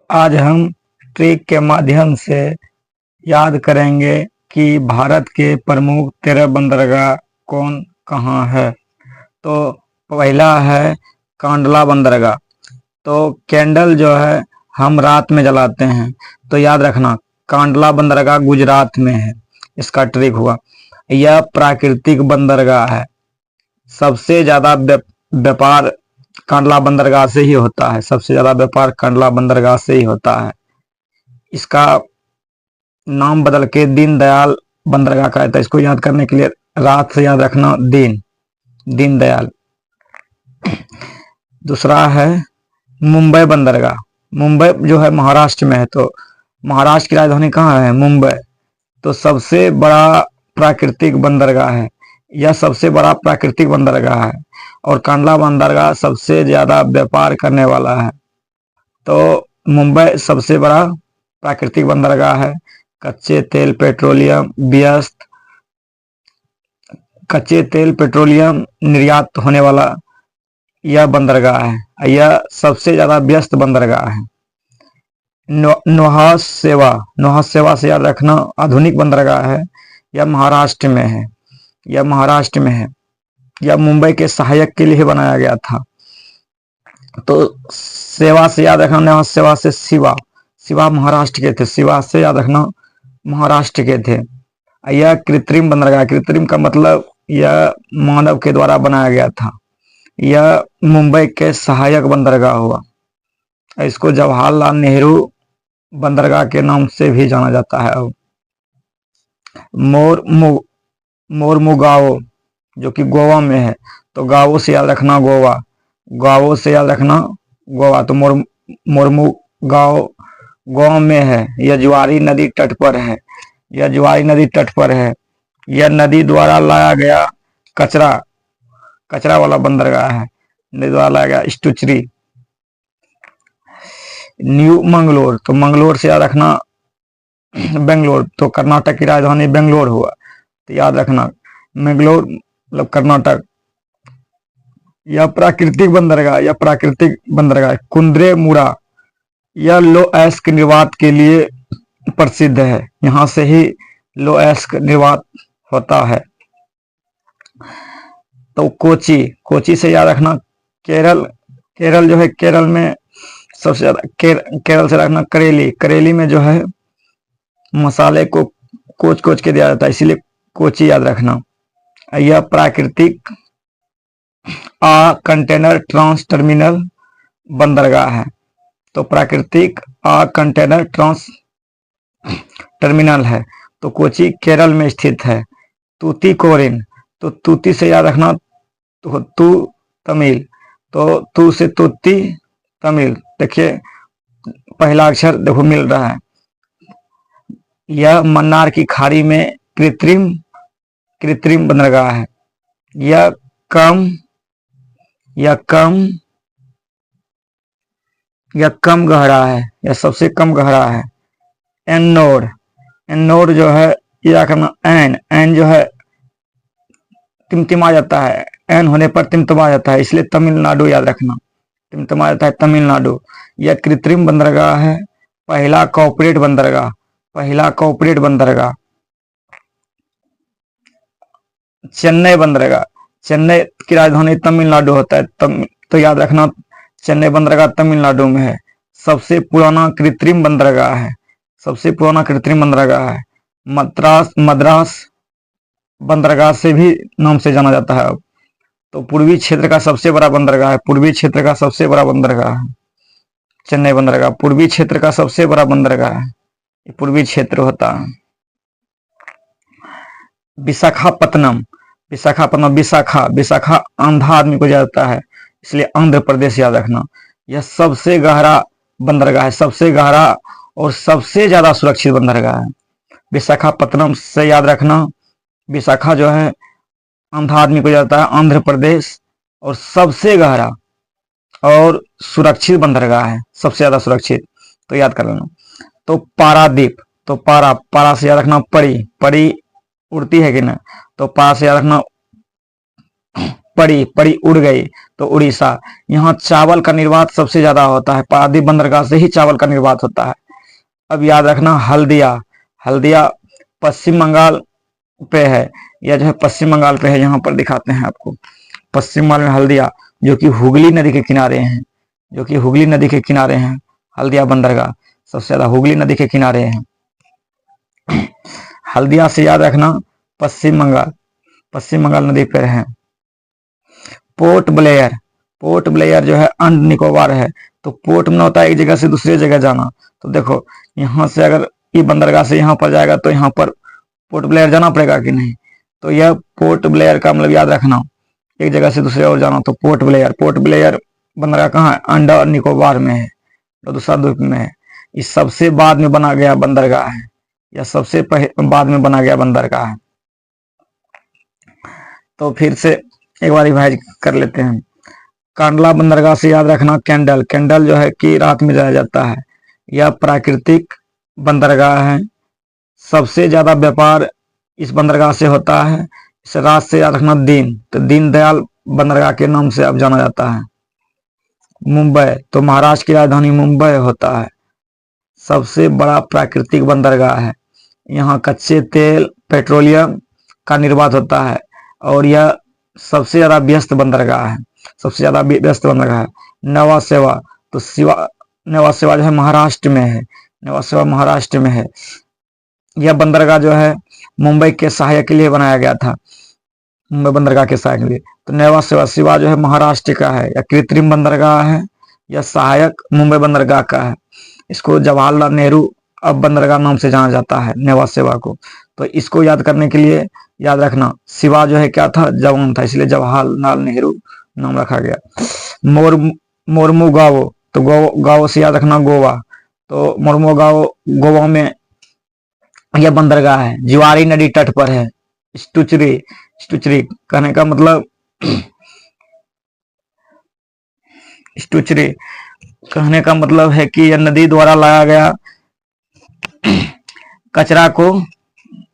आज हम ट्रिक के माध्यम से याद करेंगे कि भारत के प्रमुख 13 बंदरगाह कौन कहाँ है। तो पहला है कांडला बंदरगाह। तो कैंडल जो है हम रात में जलाते हैं, तो याद रखना कांडला बंदरगाह गुजरात में है। इसका ट्रिक हुआ। यह प्राकृतिक बंदरगाह है। सबसे ज्यादा व्यापार कांडला बंदरगाह से ही होता है। सबसे ज्यादा व्यापार कांडला बंदरगाह से ही होता है। इसका नाम बदल के दीनदयाल बंदरगाह का था। इसको याद करने के लिए रात से याद रखना दीनदयाल। दूसरा है मुंबई बंदरगाह। मुंबई जो है महाराष्ट्र में है, तो महाराष्ट्र की राजधानी कहाँ है? मुंबई। तो सबसे बड़ा प्राकृतिक बंदरगाह है। यह सबसे बड़ा प्राकृतिक बंदरगाह है और कांडला बंदरगाह सबसे ज्यादा व्यापार करने वाला है। तो मुंबई सबसे बड़ा प्राकृतिक बंदरगाह है। कच्चे तेल पेट्रोलियम निर्यात होने वाला यह बंदरगाह है। यह सबसे ज्यादा व्यस्त बंदरगाह है। नुहास सेवा से याद रखना आधुनिक बंदरगाह है। यह महाराष्ट्र में है। यह मुंबई के सहायक के लिए बनाया गया था। तो सेवा से याद रखना, नुहास सेवा से शिवा महाराष्ट्र के थे। शिवा से याद रखना महाराष्ट्र के थे। यह कृत्रिम बंदरगाह। कृत्रिम का मतलब यह मानव के द्वारा बनाया गया था। यह मुंबई के सहायक बंदरगाह हुआ। इसको जवाहरलाल नेहरू बंदरगाह के नाम से भी जाना जाता है। मोरमुगाओ जो कि गोवा में है। तो गावो से याद रखना गोवा। तो मोरमुगाओ गोवा में है। यह ज्वारी नदी तट पर है। यह नदी द्वारा लाया गया कचरा वाला बंदरगाह है। नदी द्वारा लाया गया स्टुचरी। न्यू मंगलोर। तो मंगलोर से याद रखना बेंगलोर। तो कर्नाटक की राजधानी बेंगलोर हुआ। तो याद रखना मंगलोर मतलब कर्नाटक। यह प्राकृतिक बंदरगाह। कुंद्रे मुरा। यह लो एस्क निर्वात के लिए प्रसिद्ध है। यहाँ से ही लो एस्क निर्वात होता है। तो कोची से याद रखना केरल जो है, केरल में सबसे ज्यादा केरल से रखना करेली में जो है मसाले को कोच के दिया जाता है, इसीलिए कोची याद रखना। यह प्राकृतिक कंटेनर ट्रांस टर्मिनल बंदरगाह है। तो प्राकृतिक कंटेनर ट्रांस टर्मिनल है। तो कोची केरल में स्थित है। तूतीकोरिन। तो तूती से याद रखना तू तमिल। तो तू से तूती तमिल। देखिए पहला अक्षर देखो मिल रहा है। यह मन्नार की खाड़ी में कृत्रिम बंदरगाह है। यह कम गहरा है। यह सबसे कम गहरा है। एन्नोर जो है यह करना एन जो है टिमटिमा जाता है। एन होने पर टिमटिमा जाता है, इसलिए तमिलनाडु याद रखना। टिमटिमा जाता है तमिलनाडु। यह कृत्रिम बंदरगाह है। पहला कॉर्पोरेट बंदरगाह चेन्नई की राजधानी तमिलनाडु होता है। तो याद रखना चेन्नई बंदरगाह तमिलनाडु में है। सबसे पुराना कृत्रिम बंदरगाह है। मद्रास बंदरगाह से भी नाम से जाना जाता है। तो पूर्वी क्षेत्र का सबसे बड़ा बंदरगाह है। चेन्नई बंदरगाह पूर्वी क्षेत्र का सबसे बड़ा बंदरगाह है। पूर्वी क्षेत्र होता है। विशाखापत्तनम विशाखा आंधा आदमी को जाता है, इसलिए आंध्र प्रदेश याद रखना। यह सबसे गहरा बंदरगाह है। सबसे गहरा और सबसे ज्यादा सुरक्षित बंदरगाह है। विशाखापत्तनम से याद रखना विशाखा जो है आंधा आदमी को जाता है, आंध्र प्रदेश। और सबसे गहरा और सुरक्षित बंदरगाह है, सबसे ज्यादा सुरक्षित। तो याद कर लेना। तो पारादीप। तो पारा से याद रखना परी उड़ती है कि ना। तो पारा से याद रखना पड़ी, पड़ी उड़ गई तो उड़ीसा। यहाँ चावल का निर्यात सबसे ज्यादा होता है, पारादीप बंदरगाह से ही चावल का निर्यात होता है। अब याद रखना हल्दिया, हल्दिया पश्चिम बंगाल पे है, यह जो है पश्चिम बंगाल पे है, यहाँ पर दिखाते हैं आपको। पश्चिम बंगाल में हल्दिया, जो कि हुगली नदी के किनारे हैं, जो कि हुगली नदी के किनारे हैं। हल्दिया बंदरगाह सबसे ज्यादा हुगली नदी के किनारे हैं। हल्दिया से याद रखना पश्चिम बंगाल, पश्चिम बंगाल नदी पर है। पोर्ट ब्लेयर, पोर्ट ब्लेयर जो है अंड निकोबार है। तो पोर्ट में होता है एक जगह से दूसरी जगह जाना। तो देखो यहाँ से अगर ये बंदरगाह से यहाँ पर जाएगा तो यहाँ पर पोर्ट ब्लेयर जाना पड़ेगा कि नहीं। तो यह पोर्ट ब्लेयर का मतलब याद रखना, एक जगह से दूसरे और जाना तो पोर्ट ब्लेयर। पोर्ट ब्लेयर बंदरगाह कहाँ है, अंडमान निकोबार में है, तो दूसरा द्वीप में है। इस सबसे बाद में बना गया बंदरगाह है, यह सबसे बाद में बना गया बंदरगाह है। तो फिर से एक बार रिवाइज कर लेते हैं। कांडला बंदरगाह से याद रखना कैंडल, कैंडल जो है कि रात में जाया जाता है। यह प्राकृतिक बंदरगाह है, सबसे ज्यादा व्यापार इस बंदरगाह से होता है। इस रात से याद रखना दीन, तो दीनदयाल बंदरगाह के नाम से अब जाना जाता है। मुंबई, तो महाराष्ट्र की राजधानी मुंबई होता है, सबसे बड़ा प्राकृतिक बंदरगाह है। यहाँ कच्चे तेल पेट्रोलियम का निर्यात होता है और यह सबसे ज्यादा व्यस्त बंदरगाह है, सबसे ज्यादा व्यस्त बंदरगाह है। नवा सेवा, तो नवा सेवा जो है महाराष्ट्र में है, नवा सेवा महाराष्ट्र में है। यह बंदरगाह जो है मुंबई के सहायक के लिए बनाया गया था, मुंबई बंदरगाह के सहायक के लिए। तो नवा सेवा सेवा जो है महाराष्ट्र का है, या कृत्रिम बंदरगाह है, या सहायक मुंबई बंदरगाह का है। इसको जवाहरलाल नेहरू अब बंदरगाह नाम से जाना जाता है, नेवा सेवा को। तो इसको याद करने के लिए याद रखना शिवा जो है क्या था, जवान था, इसलिए जवाहरलाल नेहरू नाम रखा गया। मोरमू गावो, तो गावो से याद रखना गोवा, तो मोरमू गावो गोवा में यह बंदरगाह है, जिवारी नदी तट पर है। स्टुचरी, स्टुचरी कहने का मतलब स्टुचरी कहने का मतलब है कि यह नदी द्वारा लाया गया कचरा को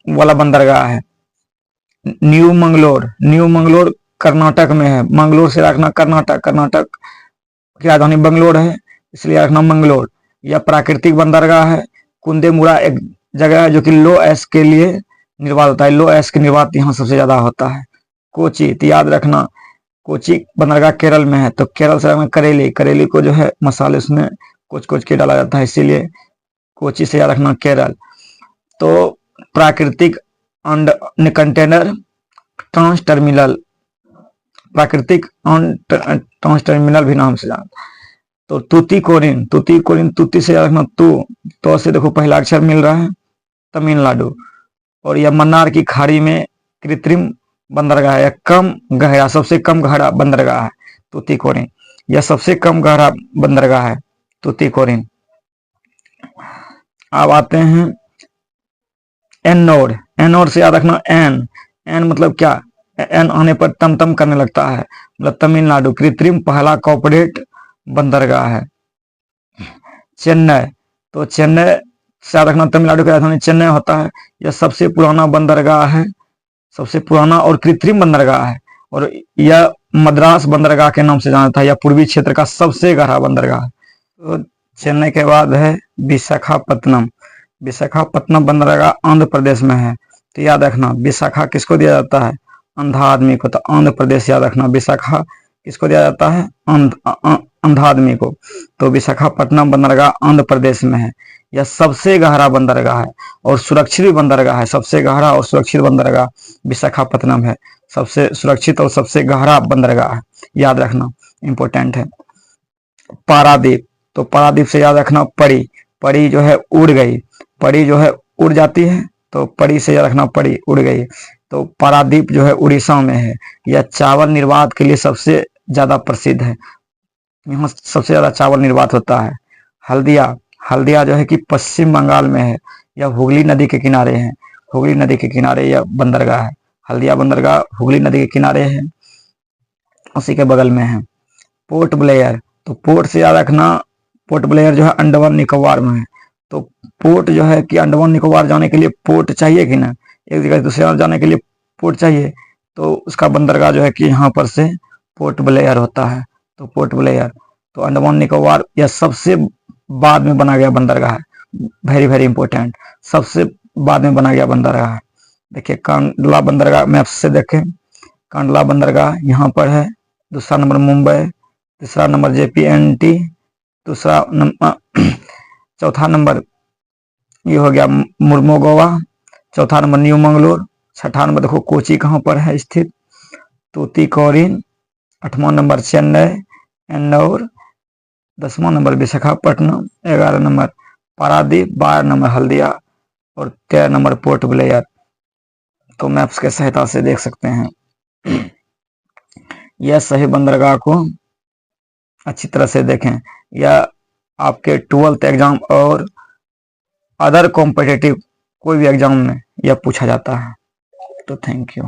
वाला बंदरगाह है। न्यू मंगलोर, न्यू मंगलोर कर्नाटक में है, मंगलोर से रखना कर्नाटक, कर्नाटक की राजधानी बंगलोर है, इसलिए रखना मंगलोर। यह प्राकृतिक बंदरगाह है। कुंदेमुरा एक जगह है जो कि लो एस के लिए निर्वात होता है, लो एस के निर्वात यहाँ सबसे ज्यादा होता है। कोची, तो याद रखना कोची बंदरगाह केरल में है, तो केरल से रखना करेली, करेली को जो है मसाले उसमें कुछ कुछ के डाला जाता है, इसीलिए कोची से याद रखना केरल। तो प्राकृतिक कंटेनर ट्रांस टर्मिनल, प्राकृतिक ट्रांस टर्मिनल भी नाम से जाना। तो तुतीकोरिन, तुतीकोरिन तुती से याद रखना तो से देखो पहला अक्षर मिल रहा है, तमिलनाडु। और यह मन्नार की खाड़ी में कृत्रिम बंदरगाह है, कम गहरा, सबसे कम गहरा बंदरगाह है तुतीकोरिन, यह सबसे कम गहरा बंदरगाह है तुतीकोरिन। अब आते हैं एनोड, एनोड से याद रखना एन, एन मतलब क्या, एन आने पर तम करने लगता है, मतलब तमिलनाडु कृत्रिम पहला कॉर्पोरेट बंदरगाह है। चेन्नई, तो चेन्नई से याद रखना तमिलनाडु की राजधानी चेन्नई होता है। यह सबसे पुराना बंदरगाह है, सबसे पुराना और कृत्रिम बंदरगाह है, और यह मद्रास बंदरगाह के नाम से जाना था। यह पूर्वी क्षेत्र का सबसे गहरा बंदरगाह है। तो चेन्नई के बाद है विशाखापत्तनम, विशाखापत्तनम बंदरगाह आंध्र प्रदेश में है। तो याद रखना विशाखा किसको दिया जाता है, अंधा आदमी को, तो आंध्र प्रदेश याद रखना। विशाखा किसको दिया जाता है, अंधा आदमी को। तो विशाखापट्टनम बंदरगाह आंध्र प्रदेश में है। यह सबसे गहरा बंदरगाह है और सुरक्षित बंदरगाह है, सबसे गहरा और सुरक्षित बंदरगाह विशाखापट्टनम है, सबसे सुरक्षित और सबसे गहरा बंदरगाह है, याद रखना इंपॉर्टेंट है। पारादीप, तो पारादीप से याद रखना पड़ी, पड़ी जो है उड़ गई, पड़ी जो है उड़ जाती है, तो पड़ी से याद रखना पड़ी उड़ गई। तो पारादीप जो है उड़ीसा में है। यह चावल निर्यात के लिए सबसे ज्यादा प्रसिद्ध है, यहाँ सबसे ज्यादा चावल निर्यात होता है। हल्दिया, हल्दिया जो है कि पश्चिम बंगाल में है, यह हुगली नदी के किनारे है, हुगली नदी के किनारे यह बंदरगाह है। हल्दिया बंदरगाह हुगली नदी के किनारे है, उसी के बगल में है। पोर्ट ब्लेयर, तो पोर्ट से याद रखना पोर्ट ब्लेयर जो है अंडमान निकोबार में है। तो पोर्ट जो है कि अंडमान निकोबार जाने के लिए पोर्ट चाहिए कि ना, एक जगह से दूसरे जगह जाने के लिए पोर्ट चाहिए। तो तो उसका बंदरगाह जो है कि यहाँ पर से पोर्ट ब्लेयर होता है। तो पोर्ट ब्लेयर, तो अंडमान निकोबार यह सबसे बाद में बना गया बंदरगाह है। वेरी वेरी इंपॉर्टेंट, सबसे बाद में बना गया बंदरगाह है। देखिए कांडला बंदरगाह मैप से देखें, कांडला बंदरगाह यहाँ पर है। दूसरा नंबर मुंबई, तीसरा नंबर JPNT, दूसरा नंबर चौथा नंबर ये हो गया मुर्मोगोवा, चौथा नंबर न्यू मंगलोर, छठा नंबर देखो कोची कहाँ पर है स्थित, तूतीकोरिन, आठवां नंबर चेन्नई एन्नौर, 10वां number Visakhapatnam, 11 number Paradip, 12 number Haldia और 13 नंबर पोर्ट ब्लेयर। तो मैप्स के सहायता से देख सकते हैं। यह सही बंदरगाह को अच्छी तरह से देखें। यह आपके 12th एग्जाम और अदर कॉम्पिटिटिव कोई भी एग्जाम में यह पूछा जाता है। तो थैंक यू।